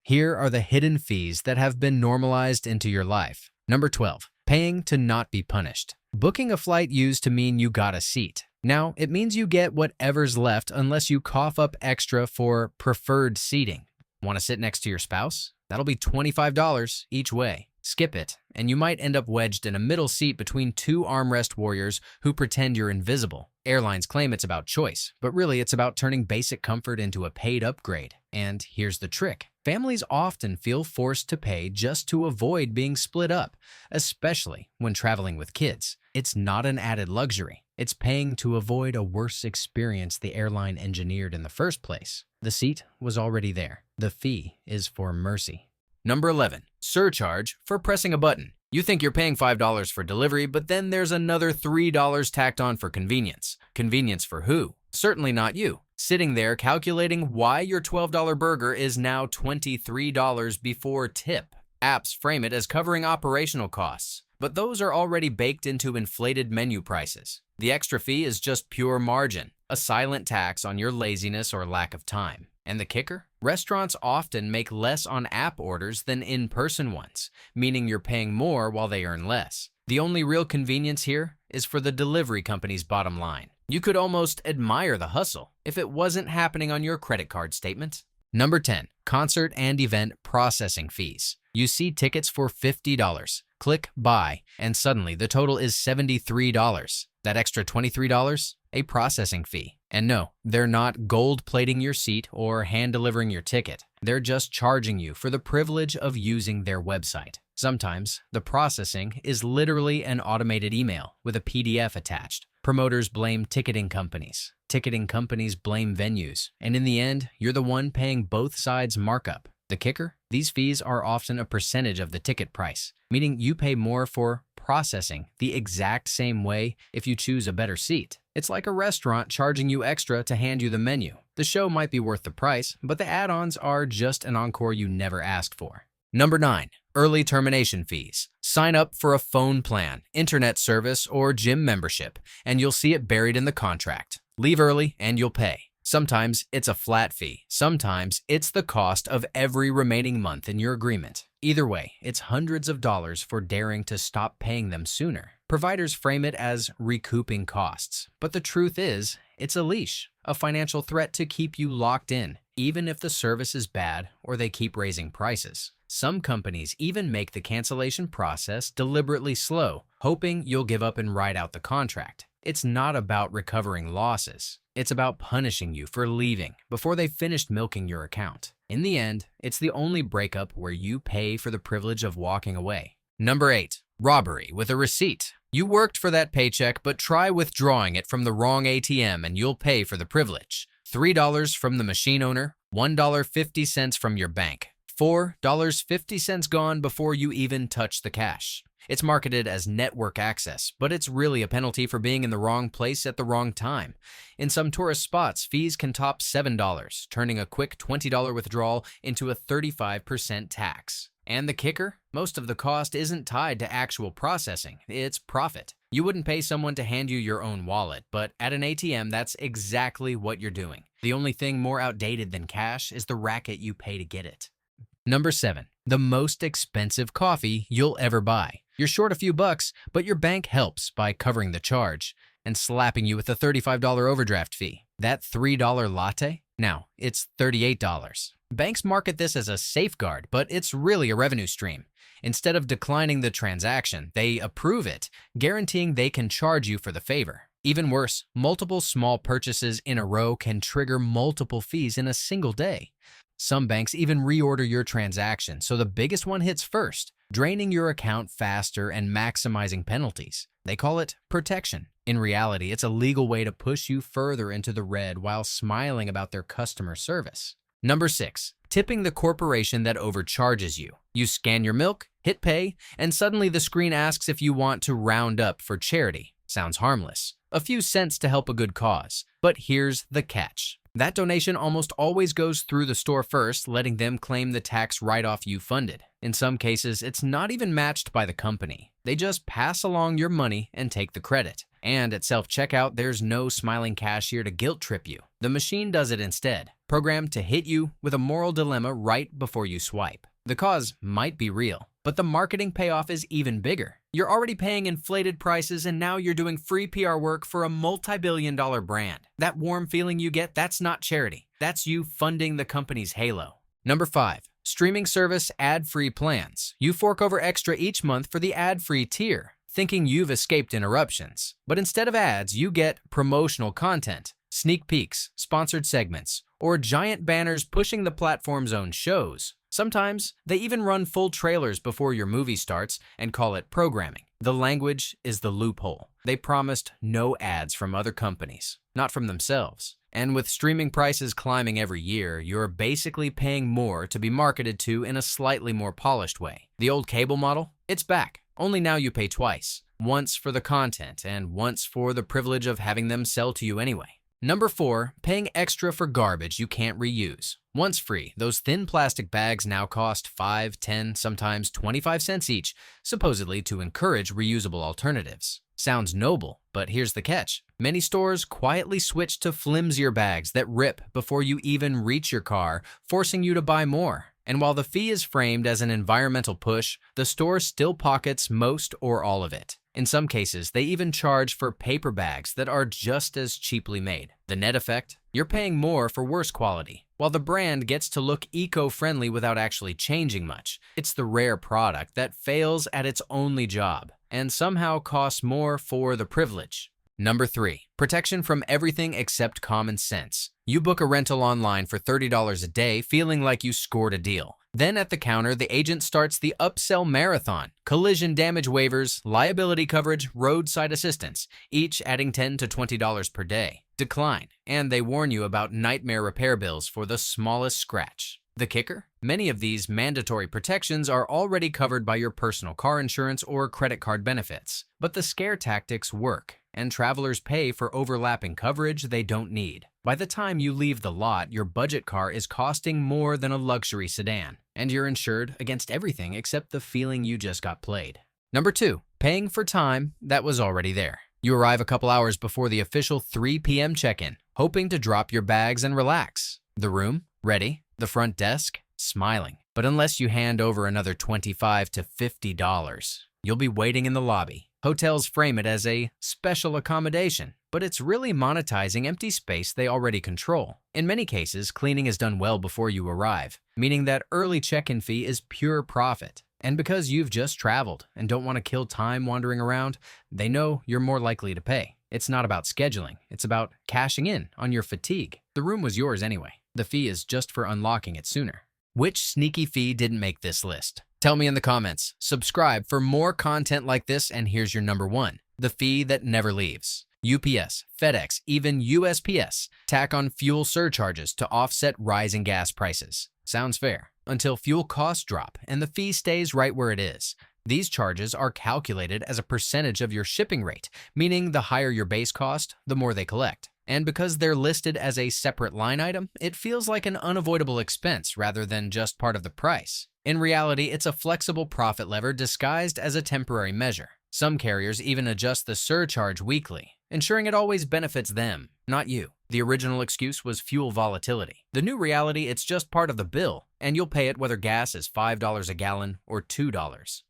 Here are the hidden fees that have been normalized into your life. Number 12. Paying to not be punished. Booking a flight used to mean you got a seat. Now, it means you get whatever's left unless you cough up extra for preferred seating. Want to sit next to your spouse? That'll be $25 each way. Skip it, and you might end up wedged in a middle seat between two armrest warriors who pretend you're invisible. Airlines claim it's about choice, but really it's about turning basic comfort into a paid upgrade. And here's the trick. Families often feel forced to pay just to avoid being split up, especially when traveling with kids. It's not an added luxury. It's paying to avoid a worse experience the airline engineered in the first place. The seat was already there. The fee is for mercy. Number 11. Surcharge for pressing a button. You think you're paying $5 for delivery, but then there's another $3 tacked on for convenience. Convenience for who? Certainly not you. Sitting there calculating why your $12 burger is now $23 before tip. Apps frame it as covering operational costs, but those are already baked into inflated menu prices. The extra fee is just pure margin, a silent tax on your laziness or lack of time. And the kicker? Restaurants often make less on app orders than in-person ones, meaning you're paying more while they earn less. The only real convenience here is for the delivery company's bottom line. You could almost admire the hustle if it wasn't happening on your credit card statement. Number 10. Concert and event processing fees. You see tickets for $50. Click buy, and suddenly the total is $73. That extra $23? A processing fee. And no, they're not gold plating your seat or hand delivering your ticket. They're just charging you for the privilege of using their website. Sometimes the processing is literally an automated email with a PDF attached. Promoters blame ticketing companies. Ticketing companies blame venues. And in the end, you're the one paying both sides' markup. The kicker? These fees are often a percentage of the ticket price, meaning you pay more for processing the exact same way if you choose a better seat. It's like a restaurant charging you extra to hand you the menu. The show might be worth the price, but the add-ons are just an encore you never asked for. Number 9. Early termination fees. Sign up for a phone plan, internet service, or gym membership, and you'll see it buried in the contract. Leave early and you'll pay. Sometimes it's a flat fee. Sometimes it's the cost of every remaining month in your agreement. Either way, it's hundreds of dollars for daring to stop paying them sooner. Providers frame it as recouping costs, but the truth is, it's a leash, a financial threat to keep you locked in, even if the service is bad or they keep raising prices. Some companies even make the cancellation process deliberately slow, hoping you'll give up and ride out the contract. It's not about recovering losses. It's about punishing you for leaving before they've finished milking your account. In the end, it's the only breakup where you pay for the privilege of walking away. Number 8. Robbery with a receipt. You worked for that paycheck, but try withdrawing it from the wrong ATM and you'll pay for the privilege. $3 from the machine owner, $1.50 from your bank. $4.50 gone before you even touch the cash. It's marketed as network access, but it's really a penalty for being in the wrong place at the wrong time. In some tourist spots, fees can top $7, turning a quick $20 withdrawal into a 35% tax. And the kicker? Most of the cost isn't tied to actual processing, it's profit. You wouldn't pay someone to hand you your own wallet, but at an ATM, that's exactly what you're doing. The only thing more outdated than cash is the racket you pay to get it. Number 7. The most expensive coffee you'll ever buy. You're short a few bucks, but your bank helps by covering the charge and slapping you with a $35 overdraft fee. That $3 latte? Now, it's $38. Banks market this as a safeguard, but it's really a revenue stream. Instead of declining the transaction, they approve it, guaranteeing they can charge you for the favor. Even worse, multiple small purchases in a row can trigger multiple fees in a single day. Some banks even reorder your transaction, so the biggest one hits first, draining your account faster and maximizing penalties. They call it protection. In reality, it's a legal way to push you further into the red while smiling about their customer service. Number 6. Tipping the corporation that overcharges you. You scan your milk, hit pay, and suddenly the screen asks if you want to round up for charity. Sounds harmless. A few cents to help a good cause. But here's the catch. That donation almost always goes through the store first, letting them claim the tax write-off you funded. In some cases, it's not even matched by the company. They just pass along your money and take the credit. And at self-checkout, there's no smiling cashier to guilt trip you. The machine does it instead, programmed to hit you with a moral dilemma right before you swipe. The cause might be real, but the marketing payoff is even bigger. You're already paying inflated prices, and now you're doing free PR work for a multi-billion-dollar brand. That warm feeling you get, that's not charity. That's you funding the company's halo. Number 5. Streaming service ad-free plans. You fork over extra each month for the ad-free tier, thinking you've escaped interruptions. But instead of ads, you get promotional content, sneak peeks, sponsored segments, or giant banners pushing the platform's own shows. Sometimes, they even run full trailers before your movie starts and call it programming. The language is the loophole. They promised no ads from other companies, not from themselves. And with streaming prices climbing every year, you're basically paying more to be marketed to in a slightly more polished way. The old cable model? It's back. Only now you pay twice. Once for the content and once for the privilege of having them sell to you anyway. Number 4, paying extra for garbage you can't reuse. Once free, those thin plastic bags now cost 5, 10, sometimes 25 cents each, supposedly to encourage reusable alternatives. Sounds noble, but here's the catch. Many stores quietly switch to flimsier bags that rip before you even reach your car, forcing you to buy more. And while the fee is framed as an environmental push, the store still pockets most or all of it. In some cases, they even charge for paper bags that are just as cheaply made. The net effect? You're paying more for worse quality, while the brand gets to look eco-friendly without actually changing much. It's the rare product that fails at its only job and somehow costs more for the privilege. Number 3, protection from everything except common sense. You book a rental online for $30 a day, feeling like you scored a deal. Then at the counter, the agent starts the upsell marathon. Collision damage waivers, liability coverage, roadside assistance, each adding $10 to $20 per day. Decline, and they warn you about nightmare repair bills for the smallest scratch. The kicker? Many of these mandatory protections are already covered by your personal car insurance or credit card benefits. But the scare tactics work, and travelers pay for overlapping coverage they don't need. By the time you leave the lot, your budget car is costing more than a luxury sedan, and you're insured against everything except the feeling you just got played. Number 2, paying for time that was already there. You arrive a couple hours before the official 3 p.m. check-in, hoping to drop your bags and relax. The room? Ready. The front desk? Smiling. But unless you hand over another $25 to $50, you'll be waiting in the lobby. Hotels frame it as a special accommodation, but it's really monetizing empty space they already control. In many cases, cleaning is done well before you arrive, meaning that early check-in fee is pure profit. And because you've just traveled and don't want to kill time wandering around, they know you're more likely to pay. It's not about scheduling, it's about cashing in on your fatigue. The room was yours anyway. The fee is just for unlocking it sooner. Which sneaky fee didn't make this list? Tell me in the comments. Subscribe for more content like this, and here's your number 1, the fee that never leaves. UPS, FedEx, even USPS tack on fuel surcharges to offset rising gas prices. Sounds fair, until fuel costs drop and the fee stays right where it is. These charges are calculated as a percentage of your shipping rate, meaning the higher your base cost, the more they collect. And because they're listed as a separate line item, it feels like an unavoidable expense rather than just part of the price. In reality, it's a flexible profit lever disguised as a temporary measure. Some carriers even adjust the surcharge weekly, ensuring it always benefits them, not you. The original excuse was fuel volatility. The new reality, it's just part of the bill, and you'll pay it whether gas is $5 a gallon or $2.